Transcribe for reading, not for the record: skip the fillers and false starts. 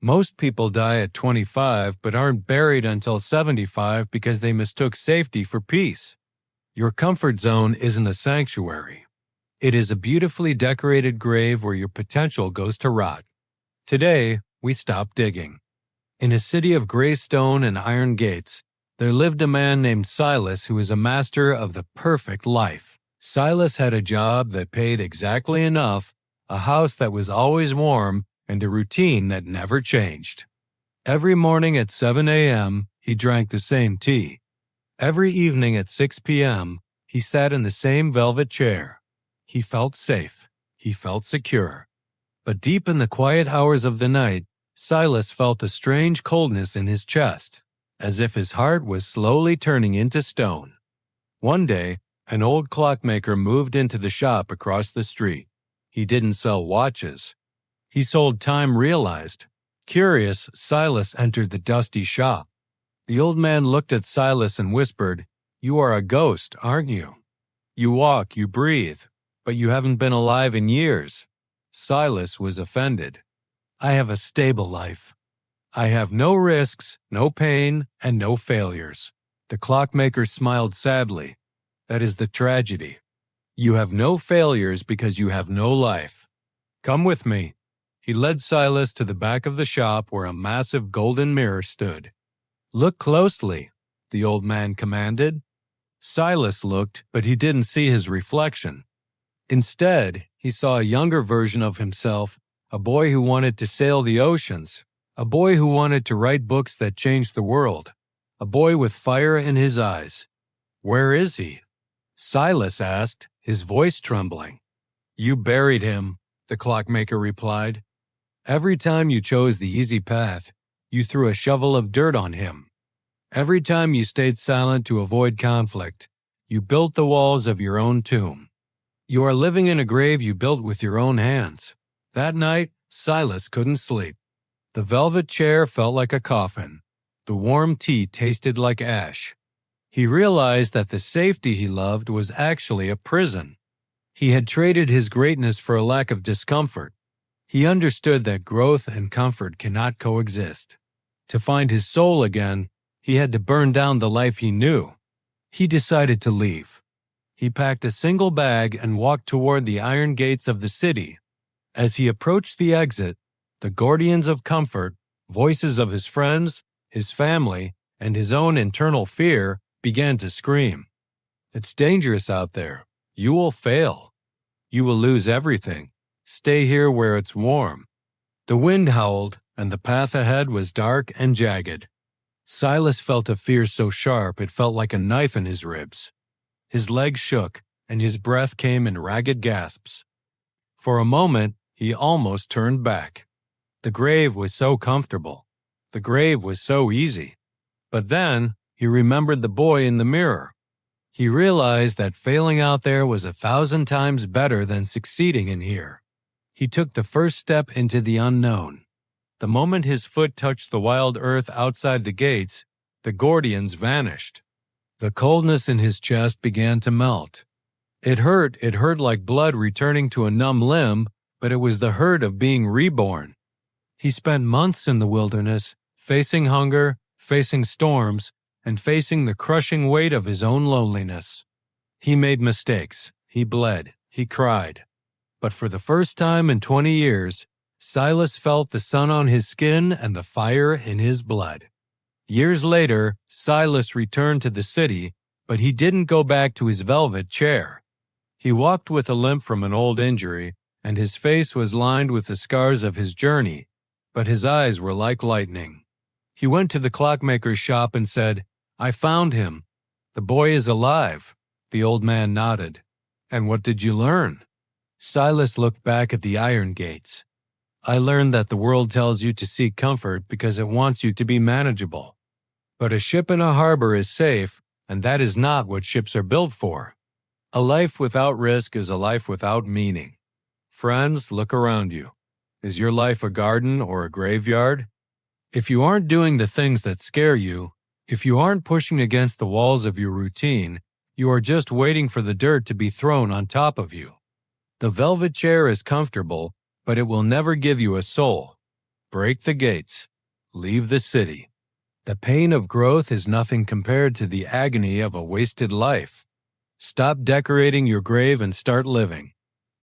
Most people die at 25 but aren't buried until 75 because they mistook safety for peace. Your comfort zone isn't a sanctuary. It is a beautifully decorated grave where your potential goes to rot. Today, we stop digging. In a city of gray stone and iron gates, there lived a man named Silas who was a master of the perfect life. Silas had a job that paid exactly enough, a house that was always warm, and a routine that never changed. Every morning at 7 a.m., he drank the same tea. Every evening at 6 p.m., he sat in the same velvet chair. He felt safe. He felt secure. But deep in the quiet hours of the night, Silas felt a strange coldness in his chest, as if his heart was slowly turning into stone. One day, an old clockmaker moved into the shop across the street. He didn't sell watches. He sold time realized. Curious, Silas entered the dusty shop. The old man looked at Silas and whispered, "You are a ghost, aren't you? You walk, you breathe, but you haven't been alive in years." Silas was offended. "I have a stable life. I have no risks, no pain, and no failures." The clockmaker smiled sadly. "That is the tragedy. You have no failures because you have no life. Come with me." He led Silas to the back of the shop where a massive golden mirror stood. "Look closely," the old man commanded. Silas looked, but he didn't see his reflection. Instead, he saw a younger version of himself, a boy who wanted to sail the oceans, a boy who wanted to write books that changed the world, a boy with fire in his eyes. "Where is he?" Silas asked, his voice trembling. "You buried him," the clockmaker replied. "Every time you chose the easy path, you threw a shovel of dirt on him. Every time you stayed silent to avoid conflict, you built the walls of your own tomb. You are living in a grave you built with your own hands." That night, Silas couldn't sleep. The velvet chair felt like a coffin. The warm tea tasted like ash. He realized that the safety he loved was actually a prison. He had traded his greatness for a lack of discomfort. He understood that growth and comfort cannot coexist. To find his soul again, he had to burn down the life he knew. He decided to leave. He packed a single bag and walked toward the iron gates of the city. As he approached the exit, the guardians of comfort, voices of his friends, his family, and his own internal fear, began to scream. "It's dangerous out there. You will fail. You will lose everything. Stay here where it's warm." The wind howled, and the path ahead was dark and jagged. Silas felt a fear so sharp it felt like a knife in his ribs. His legs shook, and his breath came in ragged gasps. For a moment, he almost turned back. The grave was so comfortable. The grave was so easy. But then, he remembered the boy in the mirror. He realized that failing out there was 1,000 times better than succeeding in here. He took the first step into the unknown. The moment his foot touched the wild earth outside the gates, the guardians vanished. The coldness in his chest began to melt. It hurt like blood returning to a numb limb, but it was the hurt of being reborn. He spent months in the wilderness, facing hunger, facing storms, and facing the crushing weight of his own loneliness. He made mistakes, he bled, he cried. But for the first time in 20 years, Silas felt the sun on his skin and the fire in his blood. Years later, Silas returned to the city, but he didn't go back to his velvet chair. He walked with a limp from an old injury, and his face was lined with the scars of his journey, but his eyes were like lightning. He went to the clockmaker's shop and said, "I found him. The boy is alive." The old man nodded. "And what did you learn?" Silas looked back at the iron gates. "I learned that the world tells you to seek comfort because it wants you to be manageable. But a ship in a harbor is safe, and that is not what ships are built for. A life without risk is a life without meaning. Friends, look around you. Is your life a garden or a graveyard? If you aren't doing the things that scare you, if you aren't pushing against the walls of your routine, you are just waiting for the dirt to be thrown on top of you. The velvet chair is comfortable, but it will never give you a soul. Break the gates. Leave the city. The pain of growth is nothing compared to the agony of a wasted life. Stop decorating your grave and start living.